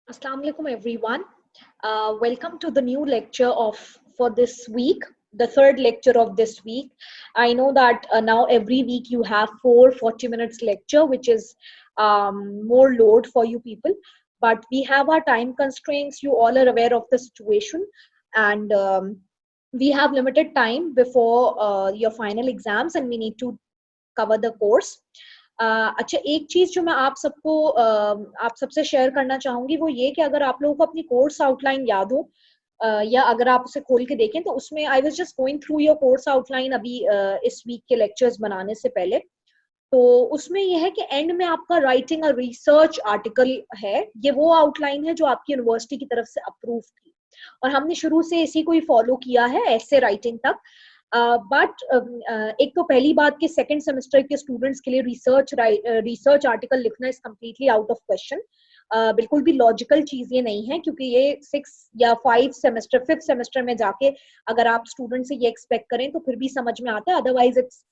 Assalamu alaikum everyone. Welcome to the new lecture of for this week, the third lecture of this week. I know that now every week you have 40 minutes lecture, which is more load for you people. But we have our time constraints. You all are aware of the situation, and we have limited time before your final exams, and we need to cover the course. अच्छा, एक चीज जो मैं आप सबसे share करना चाहूंगी वो ये कि अगर आप लोगों को अपनी कोर्स आउटलाइन याद हो, या अगर आप उसे खोल के देखें तो उसमें I was just going through your course outline अभी इस वीक के लेक्चर्स बनाने से पहले। तो उसमें यह है कि एंड में आपका राइटिंग और रिसर्च आर्टिकल है। ये वो आउटलाइन है जो आपकी यूनिवर्सिटी की तरफ से अप्रूव थी और हमने शुरू से इसी को ही फॉलो किया है ऐसे राइटिंग तक। बट एक तो पहली बात कि सेकेंड सेमेस्टर के स्टूडेंट्स के लिए रिसर्च आर्टिकल लिखना is completely out of question. बिल्कुल भी लॉजिकल चीज ये नहीं है, क्योंकि ये 5th सेमेस्टर में जाके अगर आप स्टूडेंट से ये एक्सपेक्ट करें तो फिर भी समझ में आता है, अदरवाइज इट्स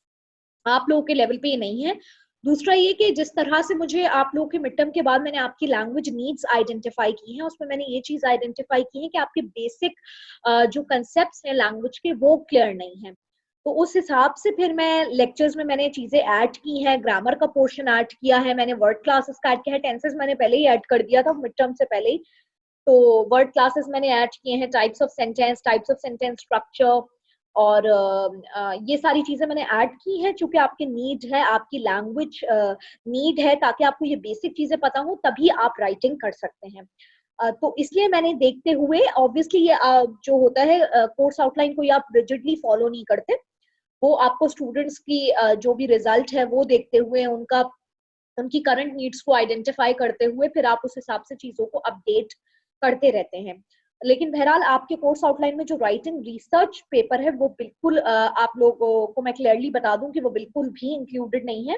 आप लोगों के लेवल पे ये नहीं है। दूसरा ये कि जिस तरह से मुझे आप लोगों के मिड टर्म के बाद मैंने आपकी लैंग्वेज नीड्स आइडेंटिफाई की हैं, उसमें मैंने ये चीज आइडेंटिफाई की है कि आपके बेसिक जो कंसेप्ट हैं लैंग्वेज के वो क्लियर नहीं है। तो उस हिसाब से फिर मैं लेक्चर्स में मैंने चीजें ऐड की हैं, ग्रामर का पोर्शन ऐड किया है, मैंने वर्ड क्लासेस का ऐड किया है, टेंसेस मैंने पहले ही ऐड कर दिया था मिड टर्म से पहले ही। तो वर्ड क्लासेस मैंने ऐड किए हैं, टाइप्स ऑफ सेंटेंस स्ट्रक्चर, और ये सारी चीजें मैंने ऐड की हैं क्योंकि आपकी नीड है, आपकी लैंग्वेज नीड है, ताकि आपको ये बेसिक चीजें पता हो तभी आप राइटिंग कर सकते हैं। तो इसलिए मैंने देखते हुए, ऑब्वियसली ये जो होता है कोर्स आउटलाइन को आप रिजिडली फॉलो नहीं करते, वो आपको स्टूडेंट्स की जो भी रिजल्ट है वो देखते हुए उनकी करंट नीड्स को आइडेंटिफाई करते हुए फिर आप उस हिसाब से चीजों को अपडेट करते रहते हैं। लेकिन बहरहाल आपके कोर्स आउटलाइन में जो राइटिंग रिसर्च पेपर है वो बिल्कुल आप लोगों को मैं क्लियरली बता दूं कि वो बिल्कुल भी इंक्लूडेड नहीं है।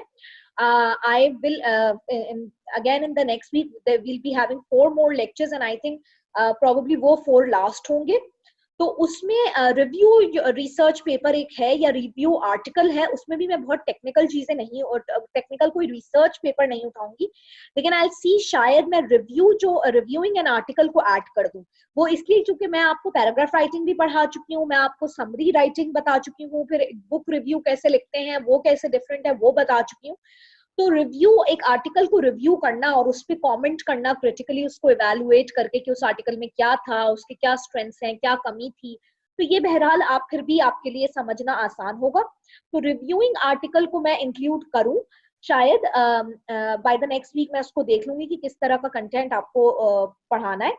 I will again in the next week will be having 4 more lectures and I think probably वो 4 लास्ट होंगे। तो उसमें रिव्यू रिसर्च पेपर एक है या रिव्यू आर्टिकल है, उसमें भी मैं बहुत टेक्निकल चीजें नहीं और टेक्निकल कोई रिसर्च पेपर नहीं उठाऊंगी, लेकिन आई सी शायद मैं रिव्यूइंग एन आर्टिकल को ऐड कर दूं। वो इसलिए क्योंकि मैं आपको पैराग्राफ राइटिंग भी पढ़ा चुकी हूँ, मैं आपको समरी राइटिंग बता चुकी हूँ, फिर बुक रिव्यू कैसे लिखते हैं वो कैसे डिफरेंट है वो बता चुकी हूँ। तो रिव्यू, एक आर्टिकल को रिव्यू करना और उस पर कॉमेंट करना, क्रिटिकली उसको इवेलुएट करके कि उस आर्टिकल में क्या था, उसके क्या स्ट्रेंथ्स हैं, क्या कमी थी, तो ये बहरहाल आप फिर भी आपके लिए समझना आसान होगा। तो रिव्यूइंग आर्टिकल को मैं इंक्लूड करूं शायद, बाय द नेक्स्ट वीक मैं उसको देख लूंगी कि किस तरह का कंटेंट आपको पढ़ाना है,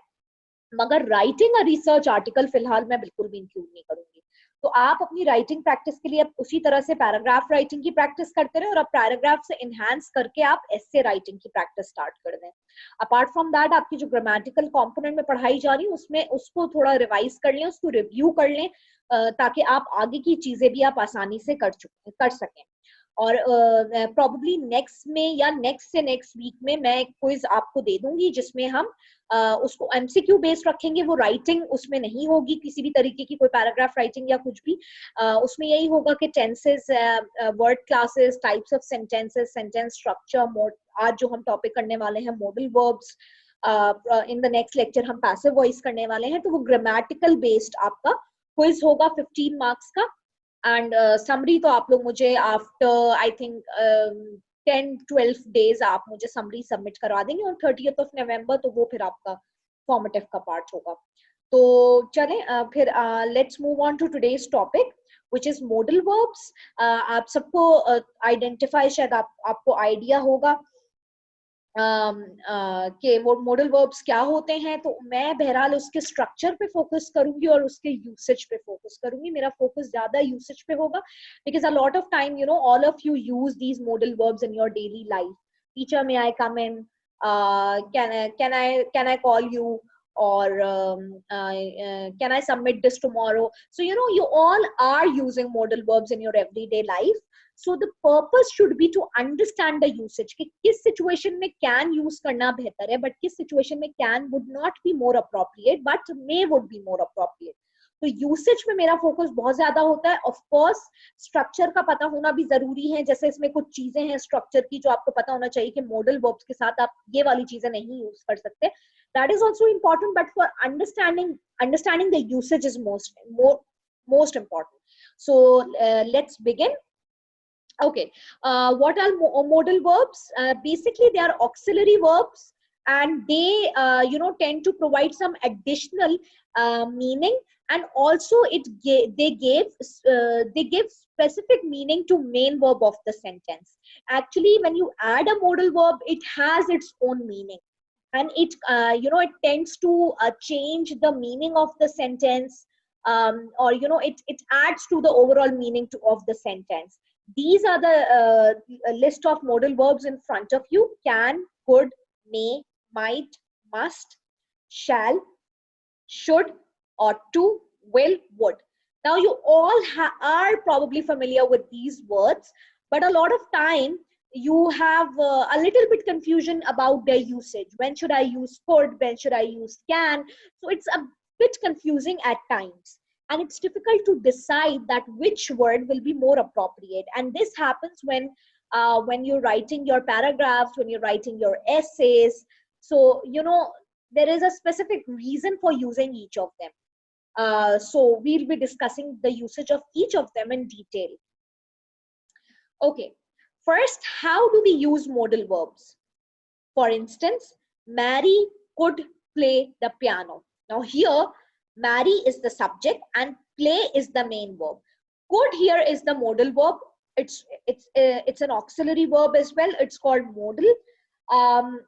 मगर राइटिंग और रिसर्च आर्टिकल फिलहाल मैं बिल्कुल भी इंक्लूड नहीं करूंगी। तो आप अपनी राइटिंग प्रैक्टिस के लिए अब उसी तरह से पैराग्राफ राइटिंग की प्रैक्टिस करते रहे और अब पैराग्राफ से इनहैंस करके आप एस्से राइटिंग की प्रैक्टिस स्टार्ट कर दें। अपार्ट फ्रॉम दैट आपकी जो ग्रामेटिकल कंपोनेंट में पढ़ाई जा रही है उसमें उसको थोड़ा रिवाइज कर लें, उसको रिव्यू कर लें, ताकि आप आगे की चीजें भी आप आसानी से कर सकें। और प्रॉब्ली नेक्स्ट में या नेक्स्ट से नेक्स्ट वीक में मैं क्विज आपको दे दूंगी जिसमें हम उसको एमसीक्यू बेस्ड रखेंगे। वो राइटिंग उसमें नहीं होगी किसी भी तरीके की, कोई पैराग्राफ राइटिंग या कुछ भी। उसमें यही होगा कि tenses, word classes, types of sentences, sentence structure, आज जो हम टॉपिक करने वाले हैं modal verbs, in the next lecture हम पैसिव वॉइस करने वाले हैं, तो वो ग्रामेटिकल बेस्ड आपका क्विज होगा 15 मार्क्स का। एंड समरी तो आप लोग मुझे आफ्टर आई थिंक 10-12 डेज आप मुझे समरी सबमिट करवा देंगे और 30th of November तो वो फिर आपका फॉर्मेटिव का पार्ट होगा। तो चलें फिर let's move on to today's topic which is modal verbs। आप सबको आइडेंटिफाई शायद आपको आइडिया होगा कि वो मॉडल वर्ब्स क्या होते हैं। तो मैं बहरहाल उसके स्ट्रक्चर पे फोकस करूंगी और उसके यूसेज पे फोकस करूंगी। मेरा फोकस ज्यादा यूसेज पे होगा because a lot of time all of you use these modal verbs in your daily life. Teacher may I come in, can I call you, or can I submit this tomorrow? So you all are using modal verbs in your everyday life. So the purpose should be to understand the usage कि किस situation में can use करना बेहतर है, but किस situation में can would not be more appropriate but may would be more appropriate। तो usage में मेरा फोकस बहुत ज्यादा होता है। ऑफ कोर्स स्ट्रक्चर का पता होना भी जरूरी है, जैसे इसमें कुछ चीजें हैं स्ट्रक्चर की जो आपको पता होना चाहिए कि मॉडल वर्ब्स के साथ आप ये वाली चीजें नहीं यूज कर सकते। That is also important, but for understanding the usage is most important. So let's begin. Okay, what are modal verbs? Basically, they are auxiliary verbs, and they, tend to provide some additional meaning, and also they give specific meaning to main verb of the sentence. Actually, when you add a modal verb, it has its own meaning, and it tends to change the meaning of the sentence, or it adds to the overall meaning of the sentence. These are the list of modal verbs in front of you: can, could, may, might, must, shall, should, ought to, will, would. Now you all are probably familiar with these words, but a lot of time you have a little bit confusion about their usage. When should I use could? When should I use can? So it's a bit confusing at times, and it's difficult to decide that which word will be more appropriate. And this happens when you're writing your paragraphs, when you're writing your essays. So there is a specific reason for using each of them. So we'll be discussing the usage of each of them in detail. Okay, first, how do we use modal verbs? For instance, Mary could play the piano. Now here, Mary is the subject and play is the main verb. Could here is the modal verb. It's an auxiliary verb as well. It's called modal. Um,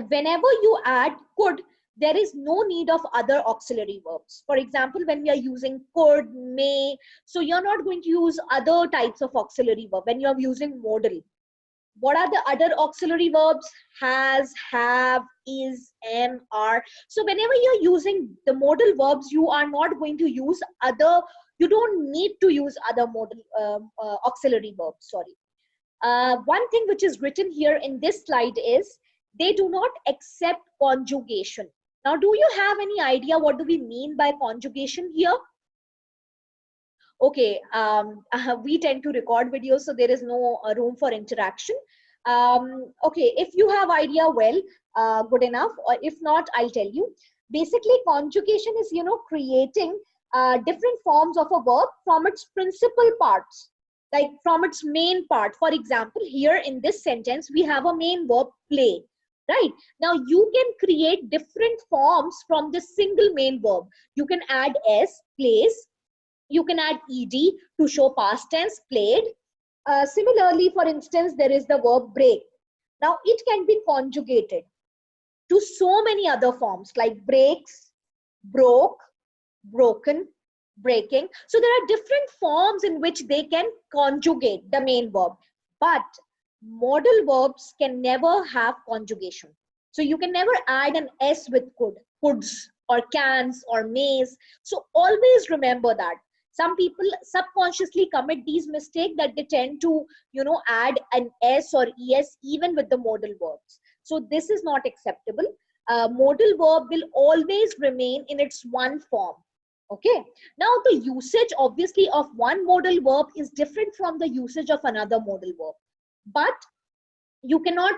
Whenever you add could, there is no need of other auxiliary verbs. For example, when we are using could, may, so you're not going to use other types of auxiliary verb when you're using modal. What are the other auxiliary verbs? Has, have, is, am, are. So whenever you're using the modal verbs, you are not going to use you don't need to use other modal auxiliary verbs, sorry. One thing which is written here in this slide is they do not accept conjugation. Now, do you have any idea what do we mean by conjugation here? Okay, we tend to record videos, so there is no room for interaction. Okay, if you have idea, well, good enough. Or if not, I'll tell you. Basically, conjugation is, creating different forms of a verb from its principal parts, like from its main part. For example, here in this sentence, we have a main verb, play. Right? Now, you can create different forms from this single main verb. You can add s, plays. You can add ed to show past tense, played. Similarly, for instance, there is the verb break. Now, it can be conjugated to so many other forms like breaks, broke, broken, breaking. So there are different forms in which they can conjugate the main verb. But modal verbs can never have conjugation. So you can never add an s with could, coulds, or cans, or mays. So always remember that. Some people subconsciously commit these mistakes that they tend to, add an s or es even with the modal verbs. So this is not acceptable. Modal verb will always remain in its one form. Okay. Now the usage obviously of one modal verb is different from the usage of another modal verb. But you cannot,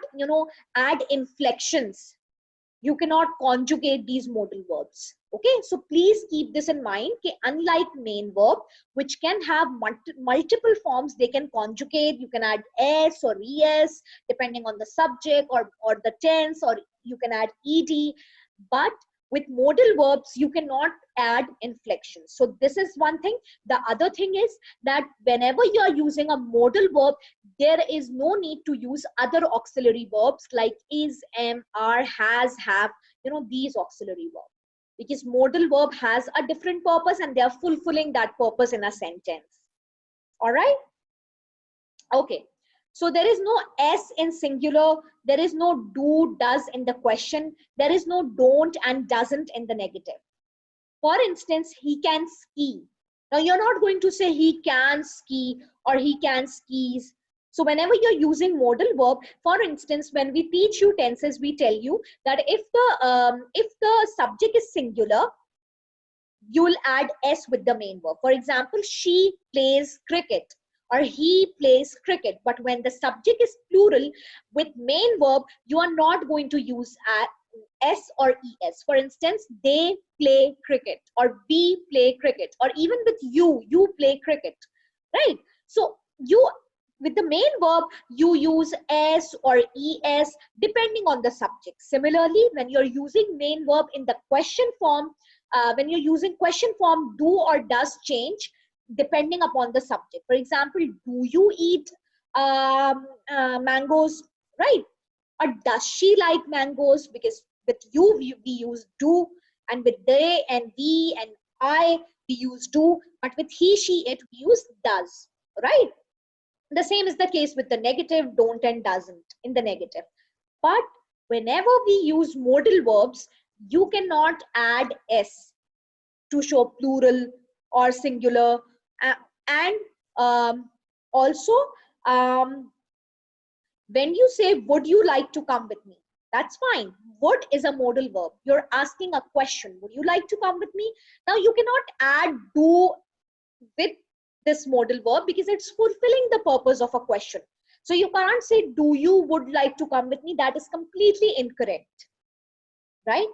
add inflections. You cannot conjugate these modal verbs. Okay, so please keep this in mind. Okay, unlike main verb, which can have multiple forms, they can conjugate. You can add s or es depending on the subject or the tense, or you can add ed. But with modal verbs, you cannot add inflections. So this is one thing. The other thing is that whenever you are using a modal verb, there is no need to use other auxiliary verbs like is, am, are, has, have, these auxiliary verbs. Because modal verb has a different purpose and they are fulfilling that purpose in a sentence. All right? Okay. So there is no s in singular. There is no do, does in the question. There is no don't and doesn't in the negative. For instance, he can ski. Now you're not going to say he can ski or he can skis. So whenever you're using modal verb, for instance, when we teach you tenses, we tell you that if the subject is singular, you will add s with the main verb. For example, she plays cricket or he plays cricket. But when the subject is plural with main verb, you are not going to use S or ES. For instance, they play cricket, or we play cricket, or even with you play cricket, right? So you, with the main verb, you use S or ES depending on the subject. Similarly, when you're using main verb in the question form, when you're using question form, do or does change depending upon the subject. For example, do you eat mangoes, right? Or does she like mangoes? Because with you we use do, and with they and we and I we use do, but with he, she, it we use does, right? The same is the case with the negative, don't and doesn't in the negative. But whenever we use modal verbs, you cannot add s to show plural or singular. And also, um, when you say, would you like to come with me? That's fine. Would is a modal verb. You're asking a question. Would you like to come with me? Now you cannot add do with this modal verb because it's fulfilling the purpose of a question. So you can't say, do you would like to come with me? That is completely incorrect, right?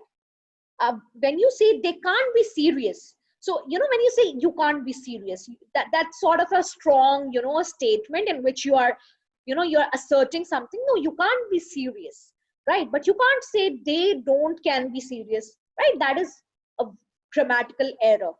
When you say they can't be serious, so when you say you can't be serious, that's sort of a strong statement in which you're asserting something. No, you can't be serious, right? But you can't say they don't can be serious, right? That is a grammatical error.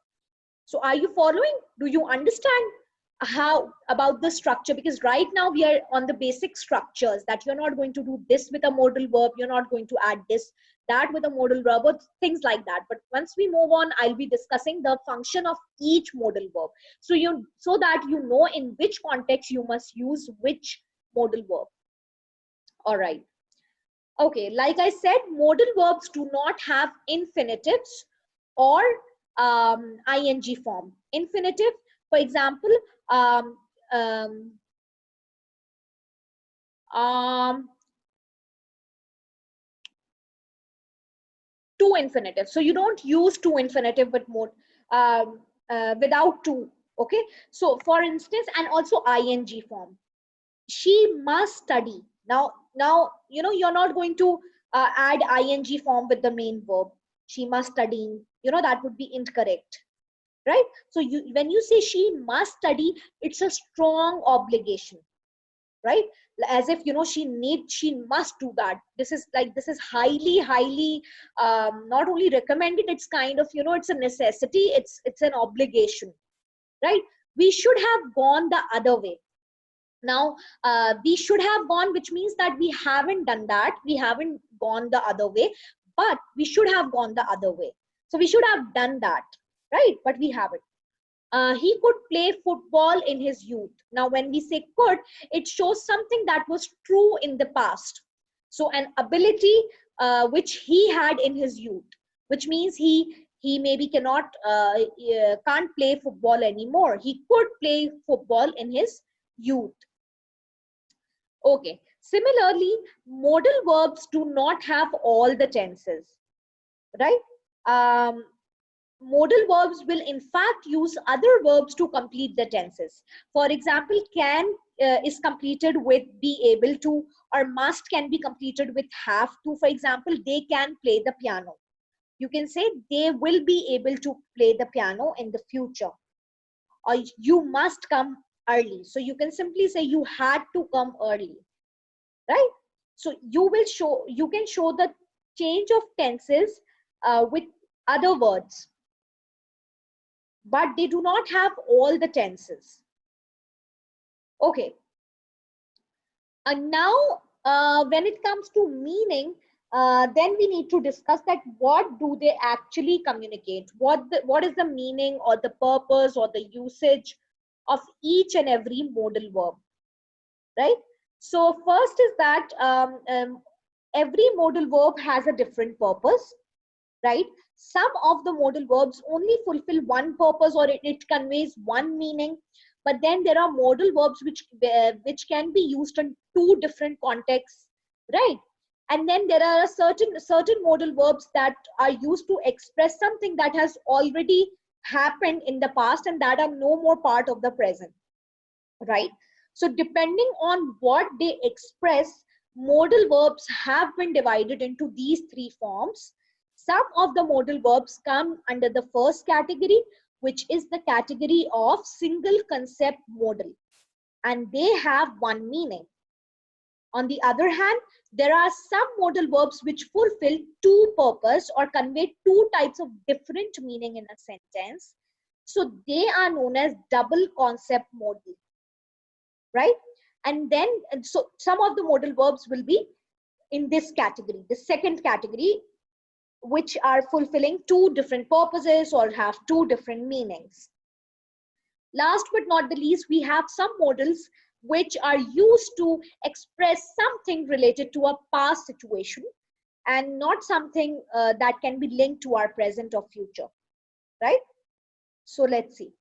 So are you following? Do you understand how about the structure? Because right now we are on the basic structures, that you're not going to do this with a modal verb, you're not going to add this, that with a modal verb, or things like that. But once we move on, I'll be discussing the function of each modal verb. So that you know in which context you must use which modal verb. All right. Okay, like I said, modal verbs do not have infinitives or ing form. Infinitive, for example, um, um, um, to infinitive. So you don't use to infinitive with without to. Okay, so for instance, and also ing form. She must study. Now you're not going to add ing form with the main verb. She must study. That would be incorrect, right? So when you say she must study, it's a strong obligation, right? As if she must do that. This is highly not only recommended, it's kind of it's a necessity, it's an obligation, right? We should have gone the other way. Now we should have gone, which means that we haven't done that, we haven't gone the other way, but we should have gone the other way. So we should have done that, right? But we haven't. He could play football in his youth. Now, when we say could, it shows something that was true in the past. So, an ability which he had in his youth, which means he maybe can't play football anymore. He could play football in his youth. Okay. Similarly, modal verbs do not have all the tenses, right? Um, Modal verbs will in fact use other verbs to complete the tenses. For example, can is completed with be able to, or must can be completed with have to. For example, they can play the piano. You can say they will be able to play the piano in the future. Or you must come early. So you can simply say you had to come early, right? So you can show the change of tenses with other words, but they do not have all the tenses. Okay. And now, when it comes to meaning, then we need to discuss that what do they actually communicate? What is the meaning or the purpose or the usage of each and every modal verb, right? So first is that every modal verb has a different purpose, right? Some of the modal verbs only fulfill one purpose, or it conveys one meaning. But then there are modal verbs which can be used in two different contexts, right? And then there are certain modal verbs that are used to express something that has already happened in the past and that are no more part of the present, right? So depending on what they express, modal verbs have been divided into these three forms. Some of the modal verbs come under the first category, which is the category of single concept modal, and they have one meaning. On the other hand, there are some modal verbs which fulfill two purposes or convey two types of different meaning in a sentence. So they are known as double concept modal, right? And then, so some of the modal verbs will be in this category, the second category, which are fulfilling two different purposes or have two different meanings. Last but not the least, we have some modals which are used to express something related to a past situation and not something that can be linked to our present or future, right? So let's see.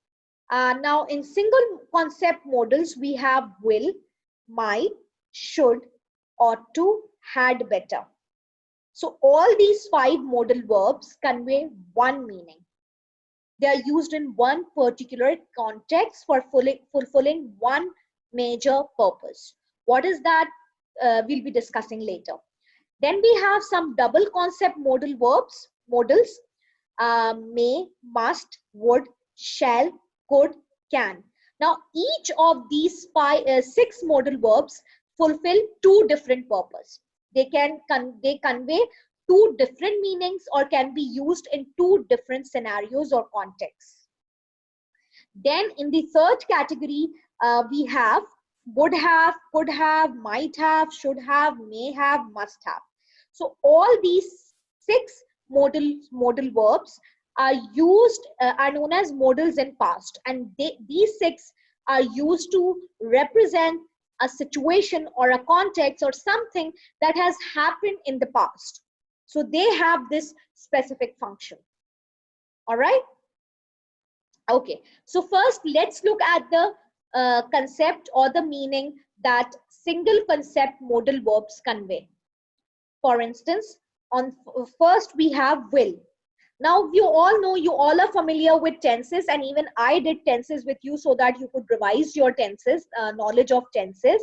Now in single concept modals, we have will, might, should, ought to, had better. So all these five modal verbs convey one meaning. They are used in one particular context for fulfilling one major purpose. What is that? We'll be discussing later. Then we have some double concept modals, may, must, would, shall, could, can. Now each of these six modal verbs fulfill two different purposes. They convey two different meanings or can be used in two different scenarios or contexts. Then in the third category, we have would have, could have, might have, should have, may have, must have. So all these six modal verbs are known as modals in past, and these six are used to represent a situation or a context or something that has happened in the past. So they have this specific function. All right. Okay. So first, let's look at the concept or the meaning that single concept modal verbs convey. For instance, first we have will. Now you all are familiar with tenses, and even I did tenses with you so that you could revise your tenses, knowledge of tenses.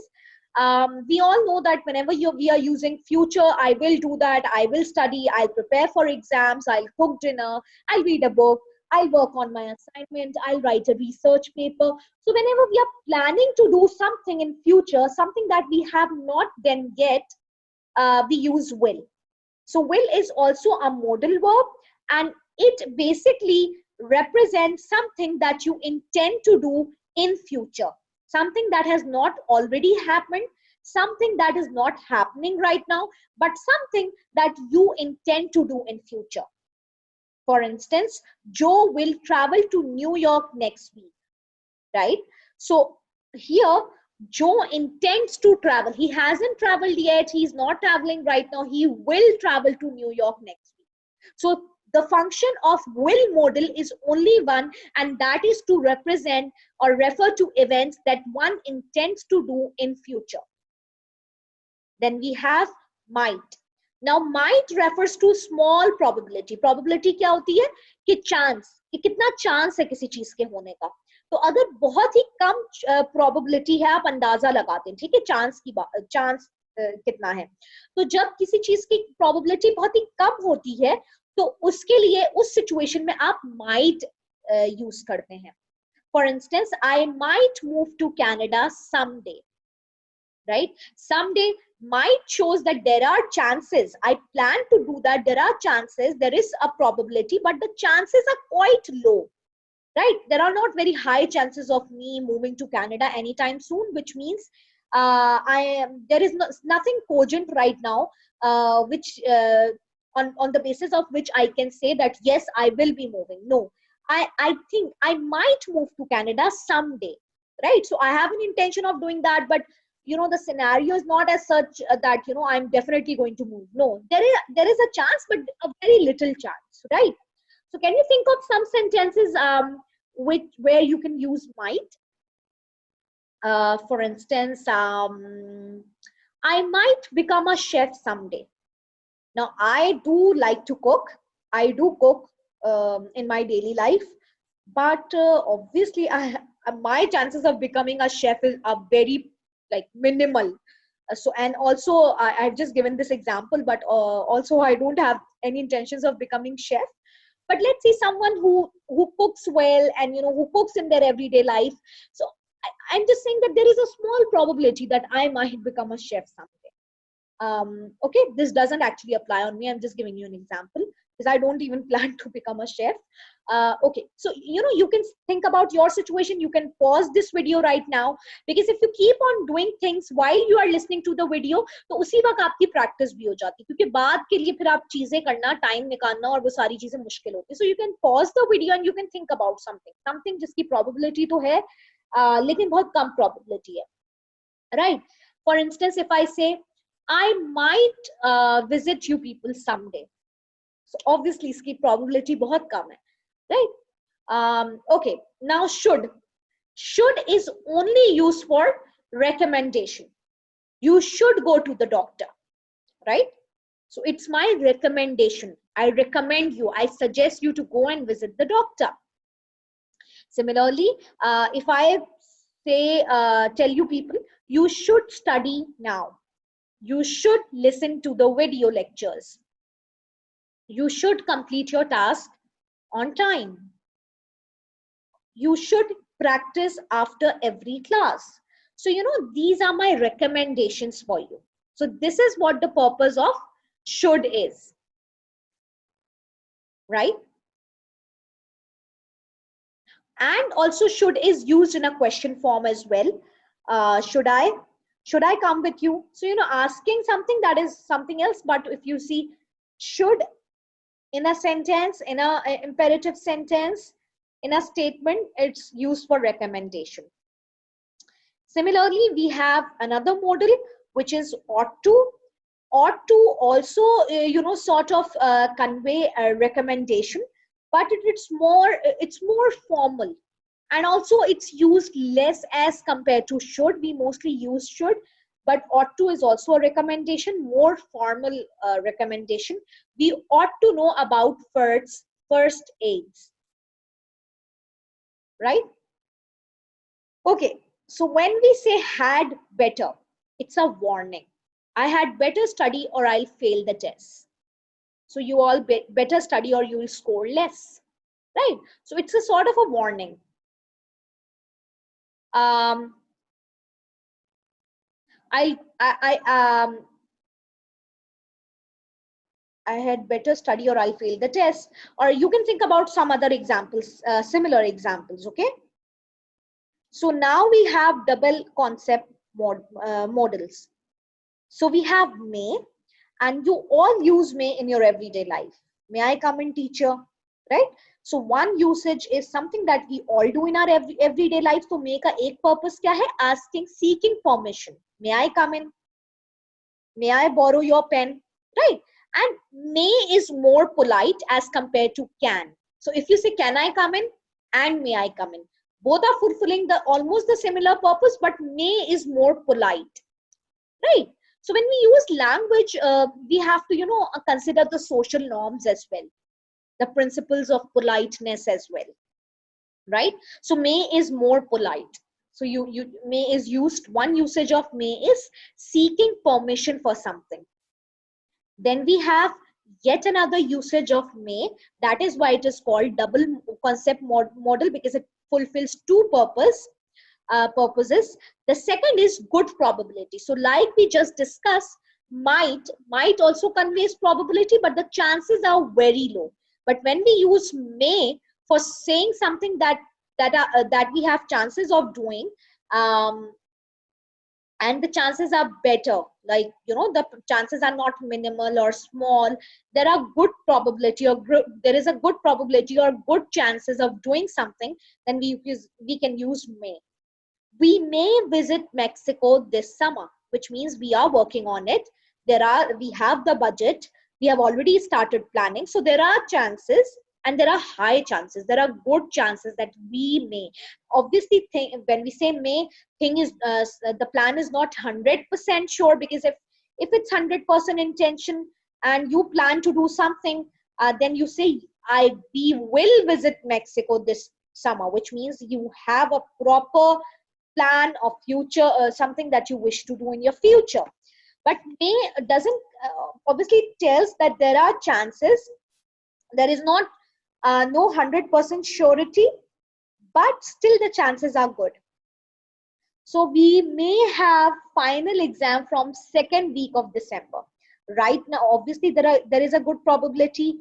We all know that whenever we are using future, I will do that, I will study, I'll prepare for exams, I'll cook dinner, I'll read a book, I'll work on my assignment, I'll write a research paper. So whenever we are planning to do something in future, something that we have not done yet, we use will. So will is also a modal verb, and it basically represents something that you intend to do in future, something that has not already happened, something that is not happening right now, but something that you intend to do in future. For instance, Joe will travel to New York next week, right? So here Joe intends to travel. He hasn't traveled yet. He's not traveling right now. He will travel to New York next week. So the function of will modal is only one, and that is to represent or refer to events that one intends to do in future. Then we have might. Now might refers to small probability. Probability क्या होती है कि chance, कि कितना chance है किसी चीज के होने का. तो अगर बहुत ही कम probability है, आप अंदाजा लगाते हैं, ठीक है, chance कितना है. तो जब किसी चीज की probability बहुत ही कम होती है, तो उसके लिए उस situation में आप might use करते हैं. For instance, I might move to Canada someday. Right? Someday might shows that there are chances. I plan to do that. There are chances. There is a probability, but the chances are quite low. Right? There are not very high chances of me moving to Canada anytime soon, which means there is nothing cogent right now, which on the basis of which I can say that yes, I will be moving. No, I think I might move to Canada someday. Right? So I have an intention of doing that, but the scenario is not as such that I'm definitely going to move. No, there is a chance, but a very little chance, right? So can you think of some sentences where you can use might? For instance, I might become a chef someday. Now I do like to cook. I do cook in my daily life, but obviously my chances of becoming a chef are very minimal. So, and also I've just given this example, but also I don't have any intentions of becoming chef. But let's say someone who cooks well, and who cooks in their everyday life. So I'm just saying that there is a small probability that I might become a chef someday. Okay, this doesn't actually apply on me. I'm just giving you an example because I don't even plan to become a chef. Okay, so you can think about your situation. You can pause this video right now, because if you keep on doing things while you are listening to the video, तो उसी वक्त आपकी practice भी हो जाती है, क्योंकि बाद के लिए फिर आप चीजें करना, time निकालना और वो सारी चीजें मुश्किल होती है. So you can pause the video and you can think about something जिसकी probability तो है, लेकिन बहुत कम probability है, right? For instance, if I say I might visit you people someday, so obviously इसकी probability बहुत कम है, right? Okay, now should is only used for recommendation. You should go to the doctor, right? So it's my recommendation. I recommend you, I suggest you to go and visit the doctor. Similarly, if I say tell you people, you should study now, you should listen to the video lectures, you should complete your task on time, you should practice after every class. So these are my recommendations for you. So this is what the purpose of should is, right? And also should is used in a question form as well. Should I come with you? So asking something that is something else, but if you see should in a sentence, in a imperative sentence, in a statement, it's used for recommendation. Similarly, we have another modal, which is ought to. Ought to also sort of convey a recommendation, but it's more formal, and also it's used less as compared to should. We mostly use should, but ought to is also a recommendation, more formal recommendation. We ought to know about first aids, right? Okay, so when we say had better, it's a warning. I had better study or I'll fail the test. So you all better study or you will score less, right? So it's a sort of a warning. I had better study or I'll fail the test. Or you can think about some other examples, similar examples, okay? So now we have double concept models. So we have may, and you all use may in your everyday life. May I come in, teacher? Right? So one usage is something that we all do in our everyday life. So may का एक purpose क्या है? Asking, seeking permission. May I come in? May I borrow your pen? Right? And may is more polite as compared to can. So if you say can I come in and may I come in, both are fulfilling the almost the similar purpose, but may is more polite, right? So when we use language, we have to consider the social norms as well, the principles of politeness as well, right? So may is more polite. So you may is used, one usage of may is seeking permission for something. Then we have yet another usage of may. That is why it is called double concept model, because it fulfills two purposes. The second is good probability. So like we just discussed, might also conveys probability, but the chances are very low. But when we use may for saying something that we have chances of doing, and the chances are better, like the chances are not minimal or small, there are good probability, or there is a good probability or good chances of doing something, then we can use may. We may visit Mexico this summer, which means we are working on it. We have the budget, we have already started planning, so there are chances, and there are high chances, there are good chances that we may. Obviously, when we say may, thing is the plan is not 100% sure, because if it's 100% intention and you plan to do something, then you say we will visit Mexico this summer, which means you have a proper plan of future, something that you wish to do in your future. but may doesn't obviously tells that there are chances, there is not no 100% surety, but still the chances are good. So we may have final exam from second week of December. Right now, obviously there is a good probability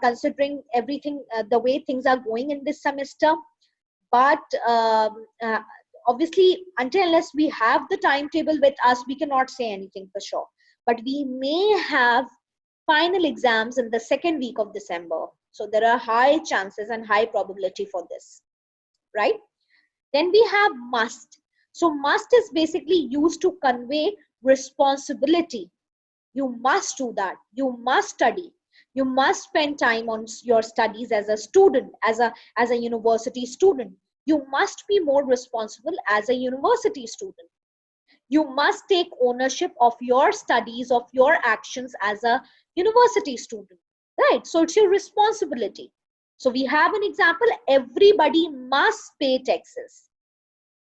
considering everything, the way things are going in this semester. But obviously, until unless we have the timetable with us, we cannot say anything for sure. But we may have final exams in the second week of December. So there are high chances and high probability for this, right? Then we have must. So must is basically used to convey responsibility. You must do that. You must study. You must spend time on your studies as a student, as a university student. You must be more responsible as a university student. You must take ownership of your studies, of your actions as a university student, right? So it's your responsibility. So we have an example: everybody must pay taxes.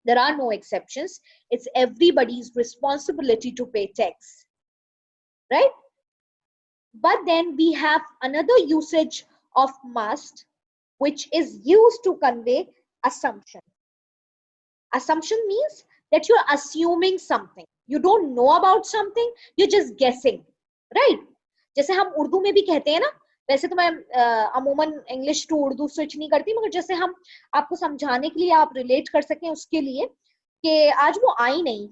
There are no exceptions. It's everybody's responsibility to pay tax, right? But then we have another usage of must, which is used to convey assumption. Assumption means that you're assuming something. You don't know about something, you're just guessing, right? जैसे हम उर्दू में भी कहते हैं ना, वैसे तो मैं अमूमन इंग्लिश टू उर्दू स्विच नहीं करती, मगर जैसे हम आपको समझाने के लिए, आप रिलेट कर सकें उसके लिए, कि आज वो आई नहीं,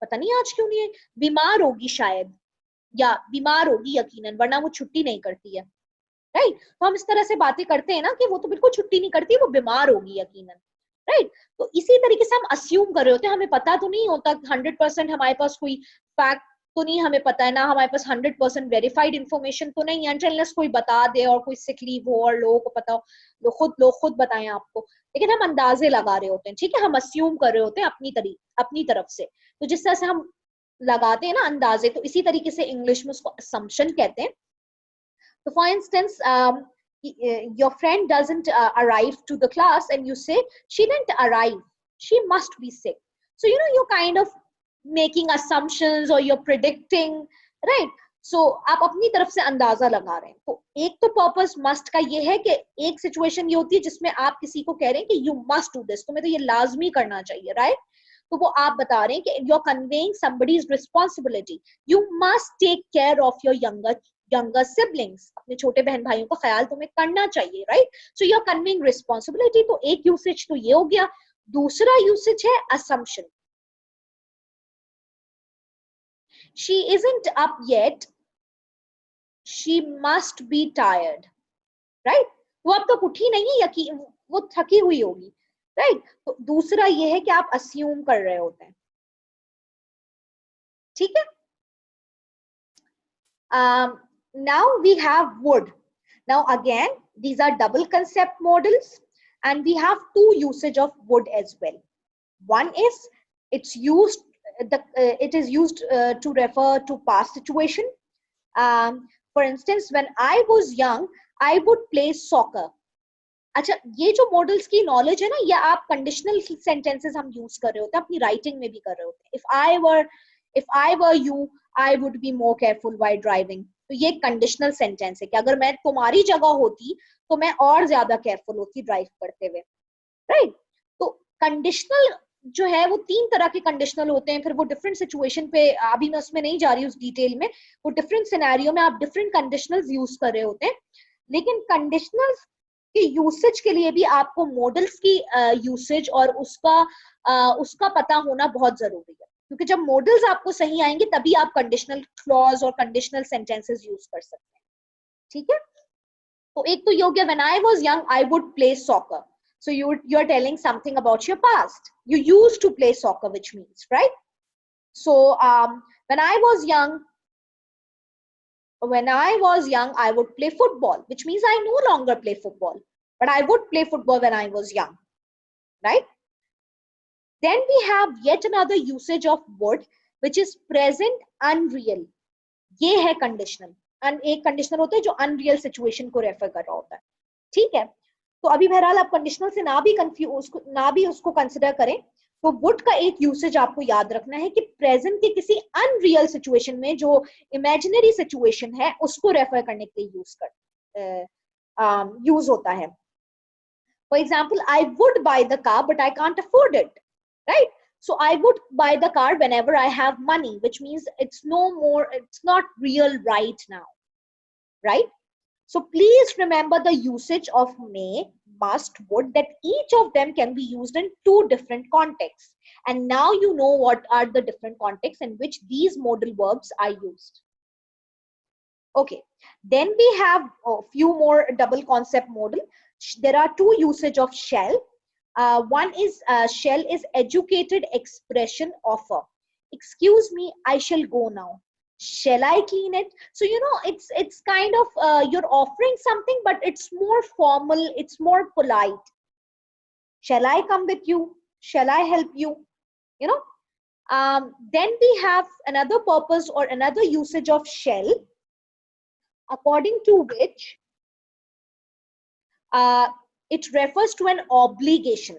पता नहीं आज क्यों नहीं है, बीमार होगी शायद, या बीमार होगी यकीनन, वरना वो छुट्टी नहीं करती है, राइट? तो हम इस तरह से बातें करते हैं ना कि वो तो बिल्कुल छुट्टी नहीं करती, वो बीमार होगी यकीनन, राइट? तो इसी तरीके से हम अस्यूम कर रहे होते हैं, हमें पता तो नहीं होता 100%, हमारे पास कोई फैक्ट तो नहीं हमें पता है ना, हमारे पास 100% वेरीफाइड इन्फॉर्मेशन तो नहीं है, अनलेस कोई बता दे और कोई सिक लीव हो और लोगों को पता हो, लोग खुद बताएं आपको, लेकिन हम अंदाजे लगा रहे होते हैं, ठीक है? हम अस्यूम कर रहे होते हैं अपनी तरफ से। तो जिस तरह से हम लगाते हैं ना अंदाजे, तो इसी तरीके से इंग्लिश में उसको असम्पशन कहते हैं। So for instance, your friend doesn't arrive to the class and you say, she didn't arrive, she must be sick. So, you're kind of making assumptions or you're predicting, right? So, आप अपनी तरफ से अंदाजा लगा रहे हैं। तो एक तो पर्पस मस्ट का ये है कि एक सिचुएशन ये होती है जिसमें आप किसी को कह रहे हैं कि you must do this, तुम्हें तो ये लाजमी करना चाहिए, right? तो वो आप बता रहे हैं कि you're conveying somebody's responsibility. You must take care of your younger siblings. अपने छोटे बहन भाइयों का ख्याल तुम्हें करना चाहिए, right? So you're conveying responsibility. तो एक यूसेज तो ये हो गया। दूसरा यूसेज है assumption. She isn't up yet, she must be tired, right? वो अब तक उठी नहीं, यकीन वो थकी हुई होगी, right? तो दूसरा ये है कि आप assume कर रहे होते हैं, ठीक है? Now we have would. Now again, these are double concept models, and we have two usage of would as well. One is it is used to refer to past situation. For instance, when I was young, I would play soccer. अच्छा, ये जो models की knowledge है ना, ये आप conditional sentences हम use कर रहे होते हैं, अपनी राइटिंग में भी कर रहे होते हैं। if I were you, I would be more careful while driving. तो ये कंडीशनल सेंटेंस है कि अगर मैं तुम्हारी जगह होती तो मैं और ज्यादा केयरफुल होती ड्राइव करते हुए, राइट? तो कंडीशनल जो है वो तीन तरह के कंडीशनल होते हैं, फिर वो डिफरेंट सिचुएशन पे, अभी मैं उसमें नहीं जा रही उस डिटेल में, वो डिफरेंट सिनेरियो में आप डिफरेंट कंडीशनल्स यूज कर रहे होते हैं। लेकिन कंडीशनल्स के यूसेज के लिए भी आपको मॉडल्स की यूसेज और उसका पता होना बहुत जरूरी है, क्योंकि जब मॉडल्स आपको सही आएंगे तभी आप कंडीशनल क्लॉज और कंडीशनल सेंटेंसेस यूज कर सकते हैं, ठीक है? तो एक तो ये हो गया, when I was young I would play soccer. So you are telling something about your past. You used to play soccer, which means, right? So when I was young, I would play football, which means I no longer play football, but I would play football when I was young, right? Then we have yet another usage of would, which is present unreal. ये है conditional. एक conditional होता है जो unreal situation को refer कर रहा होता है, ठीक है? तो अभी बहरहाल आप कंडीशनल से ना भी उसको कंसिडर करें, तो would का एक यूसेज आपको याद रखना है कि प्रेजेंट के किसी अनरियल सिचुएशन में जो इमेजिनरी सिचुएशन है उसको रेफर करने के लिए यूज होता है. For example, I would buy the car, but I can't afford it, right? So I would buy the car whenever I have money, which means it's not real right now, right? So please remember the usage of may, must, would, that each of them can be used in two different contexts. And now you know what are the different contexts in which these modal verbs are used. Okay, then we have a few more double concept modal. There are two usage of shall. One is shall is educated expression offer. Excuse me, I shall go now. Shall I clean it? So you know it's kind of you're offering something, but it's more formal. It's more polite. Shall I come with you? Shall I help you? You know. Then we have another purpose or another usage of shall, according to which it refers to an obligation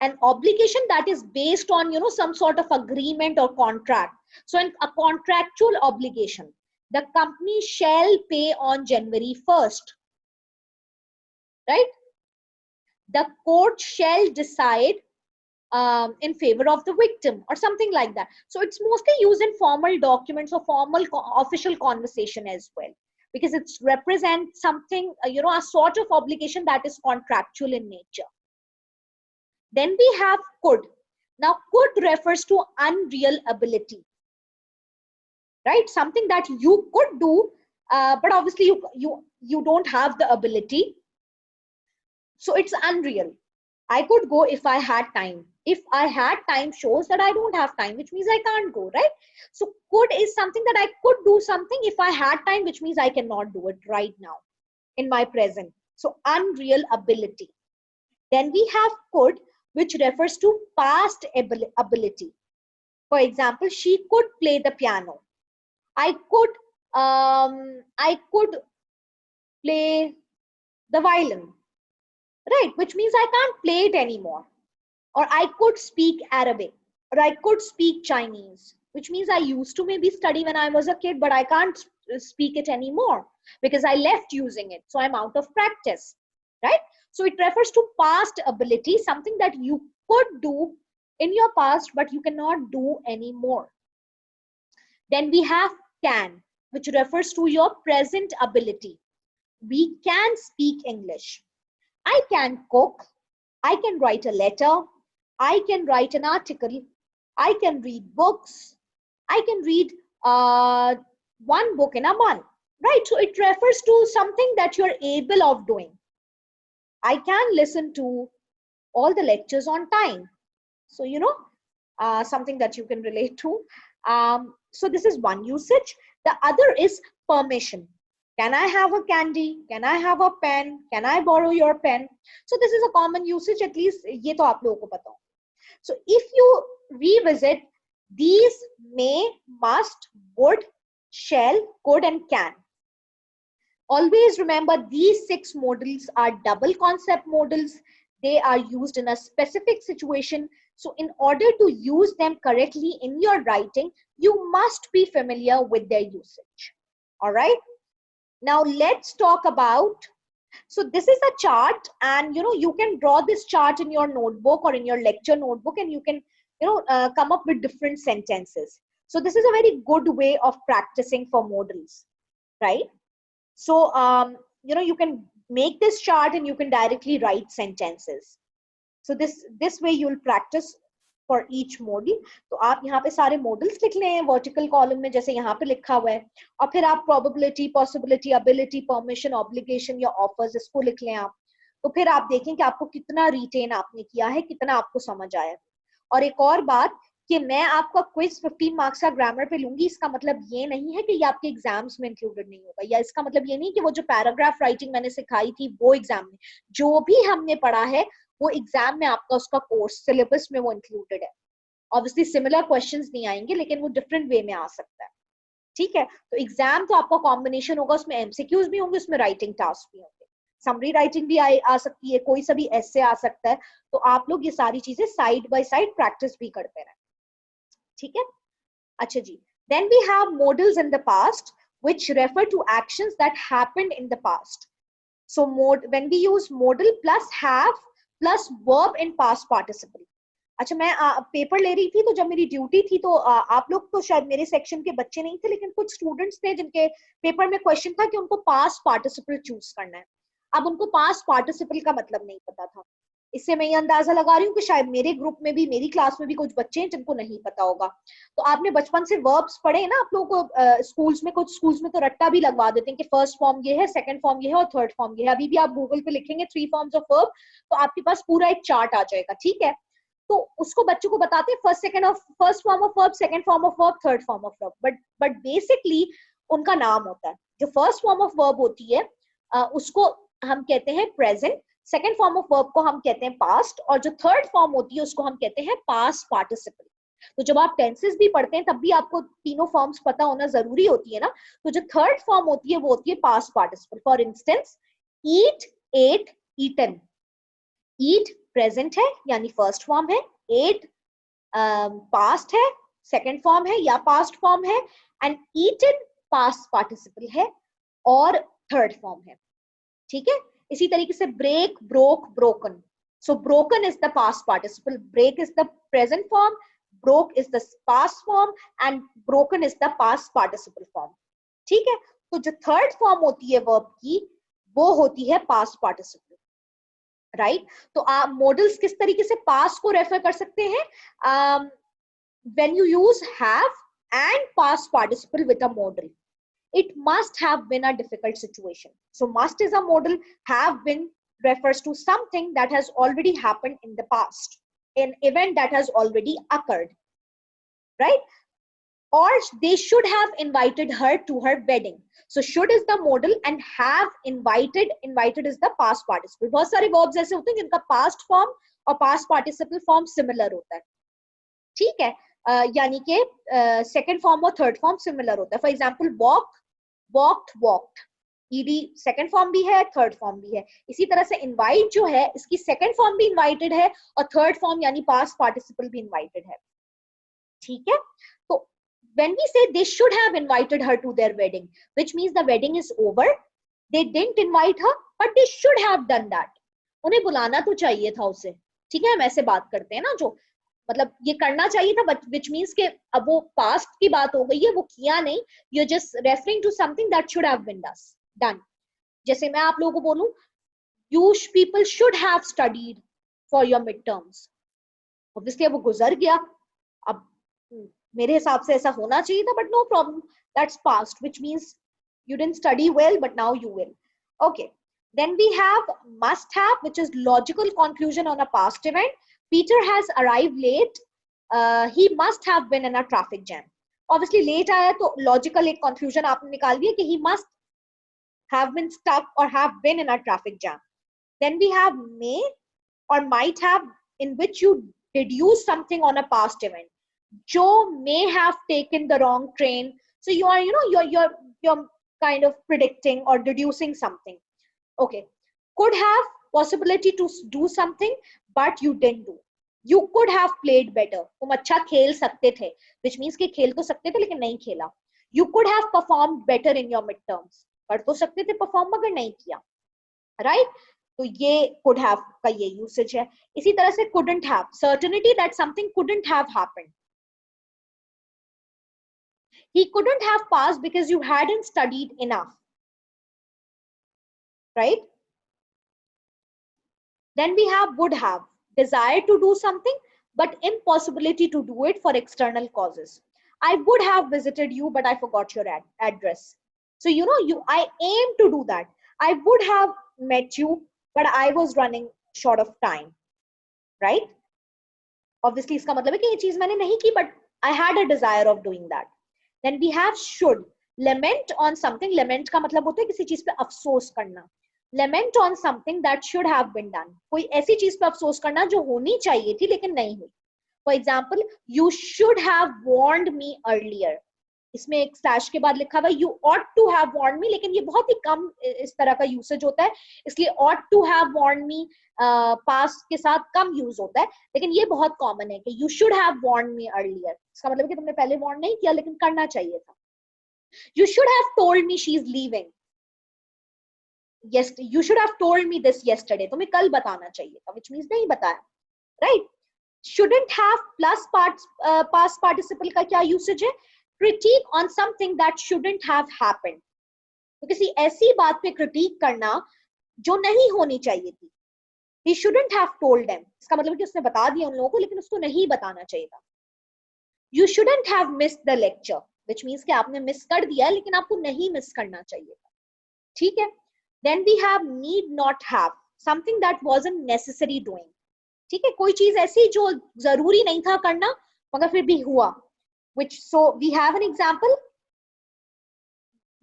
that is based on some sort of agreement or contract. So in a contractual obligation, the company shall pay on January 1st, right? The court shall decide in favor of the victim or something like that. So it's mostly used in formal documents or formal official conversation as well, because it represents something, a sort of obligation that is contractual in nature. Then we have could. Now, could refers to unreal ability, right? Something that you could do, but obviously you don't have the ability. So it's unreal. I could go if I had time. If I had time shows that I don't have time, which means I can't go, right? So could is something that I could do something if I had time, which means I cannot do it right now in my present. So unreal ability. Then we have could, which refers to past ability. For example, she could play the piano. I could play the violin, right? Which means I can't play it anymore. Or I could speak Arabic, or I could speak Chinese, which means I used to maybe study when I was a kid, but I can't speak it anymore because I left using it. So I'm out of practice, right? So it refers to past ability, something that you could do in your past, but you cannot do anymore. Then we have can, which refers to your present ability. We can speak English. I can cook. I can write a letter. I can write an article. I can read books. I can read one book in a month, right? So it refers to something that you're able of doing. I can listen to all the lectures on time. So, something that you can relate to. So this is one usage. The other is permission. Can I have a candy? Can I have a pen? Can I borrow your pen? So this is a common usage, at least ये तो आप लोगों को पता हो. So if you revisit these may, must, would, shall, could, and can, always remember these 6 modals are double concept modals. They are used in a specific situation. So in order to use them correctly in your writing, you must be familiar with their usage. All right. Now let's talk about, so this is a chart, and you can draw this chart in your notebook or in your lecture notebook, and you can come up with different sentences. So this is a very good way of practicing for modals, right? So you can make this chart and you can directly write sentences. So this way you'll practice for each modal. तो आप यहाँ पे सारे modals लिख लें vertical column में, जैसे यहाँ पे लिखा हुआ है, और फिर आप probability, possibility, ability, permission, obligation या offers इसको लिख लें आप. तो फिर आप देखें कि आपको कितना retain आपने किया है, कितना आपको समझ आया. और एक और बात कि मैं आपका क्विज 15 मार्क्स का ग्रामर पे लूंगी, इसका मतलब ये नहीं है कि ये आपके एग्जाम्स में इंक्लूडेड नहीं होगा, या इसका मतलब ये नहीं कि वो जो पैराग्राफ राइटिंग मैंने सिखाई थी वो एग्जाम में, जो भी हमने पढ़ा है वो एग्जाम में आपका उसका कोर्स सिलेबस में वो इंक्लूडेड है. ऑब्वियसली सिमिलर क्वेश्चंस नहीं आएंगे, लेकिन वो डिफरेंट वे में आ सकता है. ठीक है, तो एग्जाम तो आपका कॉम्बिनेशन होगा, उसमें एमसीक्यूज भी होंगे, उसमें राइटिंग टास्क भी होंगे. समरी राइटिंग भी आ सकती है, कोई सा भी ऐसे आ सकता है। तो आप लोग ये सारी चीजें साइड बाय साइड प्रैक्टिस भी करते रहें, ठीक है। अच्छा जी, then we have modals in the past which refer to actions that happened in the past. So when we use modal plus have plus verb in past participle. अच्छा, मैं paper ले रही थी तो जब मेरी ड्यूटी थी तो आप लोग तो शायद मेरे सेक्शन के बच्चे नहीं थे, लेकिन कुछ स्टूडेंट्स थे जिनके पेपर में क्वेश्चन था कि उनको पास्ट पार्टिसिपल चूज करना है। अब उनको पास्ट पार्टिसिपल का मतलब नहीं पता था। इससे मैं ये अंदाजा लगा रही हूँ कि शायद मेरे ग्रुप में भी, मेरी क्लास में भी कुछ बच्चे हैं जिनको नहीं पता होगा। तो आपने बचपन से वर्ब्स पढ़े हैं ना आप लोगों को, स्कूल्स में, कुछ स्कूल्स में तो रट्टा भी लगवा देते हैं कि फर्स्ट फॉर्म ये है, सेकंड फॉर्म ये है और थर्ड फॉर्म ये है। अभी भी आप गूगल पे लिखेंगे 3 फॉर्म्स ऑफ वर्ब तो आपके पास पूरा एक चार्ट आ जाएगा, ठीक है। तो उसको बच्चों को बताते हैं first form of verb, second form of verb, third form of verb, but basically उनका नाम होता है। जो फर्स्ट फॉर्म ऑफ वर्ब होती है उसको हम कहते हैं present, second form of verb को हम कहते हैं पास्ट, और जो थर्ड फॉर्म होती है उसको हम कहते हैं पास्ट पार्टिसिपल। तो जब आप टेंसेस भी पढ़ते हैं तब भी आपको तीनों फॉर्म्स पता होना जरूरी होती है ना। तो जो थर्ड फॉर्म होती है वो होती है past participle. For instance, eat, ate, eaten. Eat present है यानी फर्स्ट फॉर्म है, एट पास्ट है, सेकंड फॉर्म है या पास्ट फॉर्म है, एंड ईटन पास्ट पार्टिसिपल है और थर्ड फॉर्म है, ठीक है। इसी तरीके से break, broke, broken. So broken is the past participle, break is the present form, broke is the past form and broken is the past participle form, ठीक है। तो जो थर्ड फॉर्म होती है वर्ब की वो होती है पास्ट पार्टिसिपल, राइट। तो आप मॉडल्स किस तरीके से पास्ट को रेफर कर सकते हैं? when you use have and past participle with a modal, it must have been a difficult situation. So must is a modal, have been refers to something that has already happened in the past, an event that has already occurred, right? Or they should have invited her to her wedding. So should is the modal and have invited is the past participle. बहुत सारे verbs ऐसे होते हैं जिनका past form और past participle form similar होता है, ठीक है। यानी कि second form और third form similar होता है। For example, walk, walked, walked, ed second form भी है, थर्ड फॉर्म भी है। इसी तरह से इनवाइट जो है इसकी सेकंड फॉर्म भी इनवाइटेड है और थर्ड फॉर्म यानी पास्ट पार्टिसिपल भी इनवाइटेड है, ठीक है। तो when we say they should have invited her to their wedding, which means the wedding is over, they didn't invite her but they should have done that. उन्हें बुलाना तो चाहिए था उसे, ठीक है। हम ऐसे बात करते हैं ना, जो मतलब ये करना चाहिए था, but which means के अब वो पास्ट की बात हो गई है, वो किया नहीं, you're just referring to something that should have been done. जैसे मैं आप लोगों को बोलूं, you people should have studied for your midterms. Obviously अब वो गुजर गया, अब मेरे हिसाब से ऐसा होना चाहिए था, but no problem, that's past, which means you didn't study well but now you will. Okay, then we have must have, which is logical conclusion on a past event. Peter has arrived late, he must have been in a traffic jam. Obviously late आया तो logical एक conclusion आपने निकाल दिया कि he must have been stuck or have been in a traffic jam. Then we have may or might have, in which you deduce something on a past event. Joe may have taken the wrong train. So you are, you're kind of predicting or deducing something. Okay. Could have, possibility to do something, but you didn't do. You could have played better. तुम अच्छा खेल सकते थे, which means कि खेल तो सकते थे लेकिन नहीं खेला. You could have performed better in your midterms. कर तो सकते थे perform मगर नहीं किया, right? तो ये could have का ये usage है. इसी तरह से couldn't have, certainty that something couldn't have happened. He couldn't have passed because you hadn't studied enough, right? Then we have would have, desire to do something but impossibility to do it for external causes. I would have visited you but I forgot your address. So I aim to do that. I would have met you but I was running short of time, right? Obviously इसका मतलब है कि ये चीज मैंने नहीं की, but I had a desire of doing that. Then we have should, lament on something. Lament का मतलब होता है किसी चीज पे अफसोस करना. Lament on something that should have been done. कोई ऐसी चीज पे अफसोस करना जो होनी चाहिए थी लेकिन नहीं हुई. For example, you should have warned me earlier. इसमें एक स्लैश के बाद लिखा हुआ you ought to have warn me, लेकिन ये बहुत ही कम इस तरह का यूसेज होता है, इसलिए ought to have warn me past के साथ कम यूज होता है, लेकिन ये बहुत कॉमन है कि you should have warn me earlier. इसका मतलब है कि तुमने पहले वार्न नहीं किया लेकिन करना चाहिए था। You should have told me she is leaving, yes you should have told me this yesterday, तुम्हें कल बताना चाहिए था, which means नहीं बताया, right? shouldn't have plus past participle का क्या यूसेज है? critique on something that shouldn't have happened, तो किसी ऐसी बात पे क्रिटिक करना जो नहीं होनी चाहिए थी। he shouldn't have told them, इसका मतलब कि उसने बता दिया उन लोगों को लेकिन उसको नहीं बताना चाहिए था। you shouldn't have missed the lecture, which means कि आपने मिस कर दिया लेकिन आपको नहीं मिस करना चाहिए था, ठीक है। then we have need not have, something that wasn't necessary doing, ठीक है, कोई चीज ऐसी जो जरूरी नहीं था करना मगर फिर भी हुआ, which so we have an example,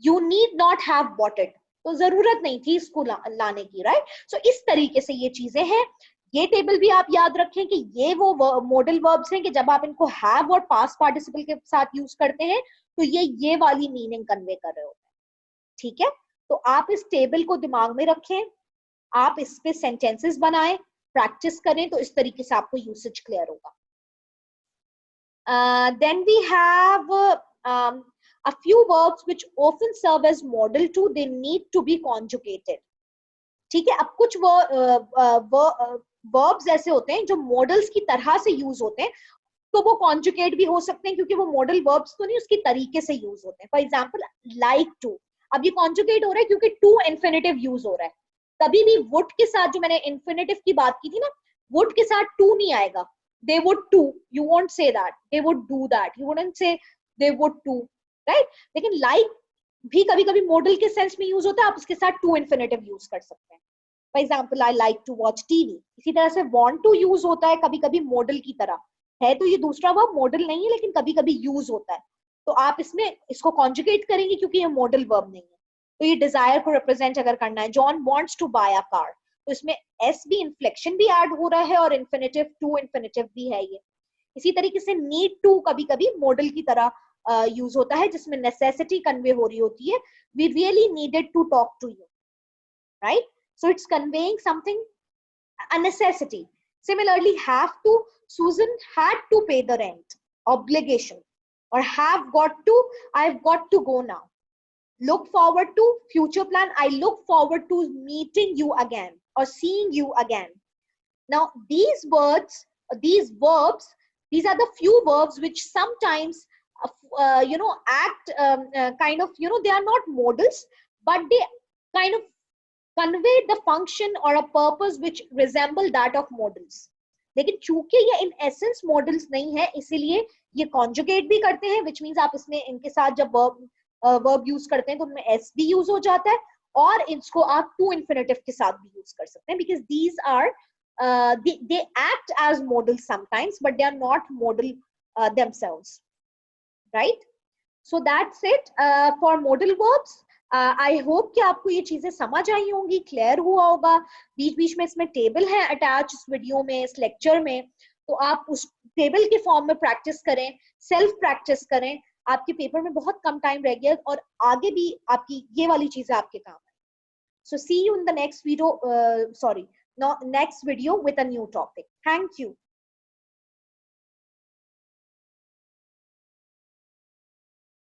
you need not have bought it, तो जरूरत नहीं थी इसको लाने की, राइट? सो इस तरीके से ये चीजें हैं। ये टेबल भी आप याद रखें कि ये वो मॉडल वर्ब्स हैं कि जब आप इनको हैव और पास्ट पार्टिसिपल के साथ यूज करते हैं तो ये वाली मीनिंग कन्वे कर रहे होते हैं, ठीक है। तो आप इस टेबल को दिमाग में रखें, आप इस पे सेंटेंसेस बनाएं, प्रैक्टिस करें, तो इस तरीके से आपको यूसेज क्लियर होगा। Then we have a few verbs which often serve as model too, they need to be conjugated, ठीक है। अब कुछ verbs ऐसे होते हैं जो मॉडल्स की तरह से यूज होते हैं, तो वो कॉन्जुगेट भी हो सकते हैं क्योंकि वो मॉडल वर्ब्स तो नहीं, उसकी तरीके से यूज होते हैं। फॉर एग्जांपल लाइक टू, अब ये कॉन्जुगेट हो रहा है क्योंकि टू इन्फिनेटिव यूज हो रहा है। कभी भी वुड के साथ, जो मैंने इन्फिनेटिव की बात की थी ना, वुड के साथ टू नहीं आएगा, they would to, you won't say that, they would do that, you wouldn't say they would to, right? लेकिन लाइक भी कभी कभी मॉडल के सेंस में यूज होता है, आप उसके साथ टू इन्फिनेटिव यूज कर सकते हैं। For example I like to watch TV, इसी तरह से वांट टू यूज होता है कभी कभी मॉडल की तरह, है तो ये दूसरा वर्ब मॉडल नहीं है लेकिन कभी कभी यूज होता है, तो आप इसमें इसको कॉन्जुगेट करेंगे क्योंकि ये मॉडल वर्ब नहीं है। तो ये डिजायर को रिप्रेजेंट अगर करना है, John wants to buy a car, तो इसमें एस भी, इन्फ्लेक्शन भी ऐड हो रहा है और इन्फिनेटिव टू इन्फिनेटिव भी है ये। इसी तरीके से नीड टू कभी कभी मॉडल की तरह यूज होता है जिसमें नेसेसिटी कन्वे हो रही होती है, we really needed to talk to you, right? So it's conveying something, a necessity. Similarly, have to, Susan had to pay the rent, obligation. Or have got to, I've got to go now. Look forward to, future plan, I look forward to meeting you again or seeing you again. Now these words, these verbs, these are the few verbs which sometimes act kind of, they are not models but they kind of convey the function or a purpose which resemble that of models, लेकिन चूंकि ये in essence models नहीं है इसीलिए ये conjugate भी करते हैं, which means आप इसमें इनके साथ जब verb use करते हैं तो उनमें s भी use हो जाता है और इसको आप to infinitive के साथ भी use कर सकते हैं, because these are they act as models sometimes but they are not model themselves, right? So that's it for modal verbs. I hope कि आपको ये चीजें समझ आई होंगी, क्लियर हुआ होगा। बीच बीच में इसमें टेबल है अटैच इस वीडियो में, इस लेक्चर में, तो आप उस टेबल के फॉर्म में प्रैक्टिस करें, सेल्फ प्रैक्टिस करें, आपके पेपर में बहुत कम टाइम रह गया और आगे भी आपकी ये वाली चीजें आपके काम है। So see you in the next video, next video with a new topic. Thank you.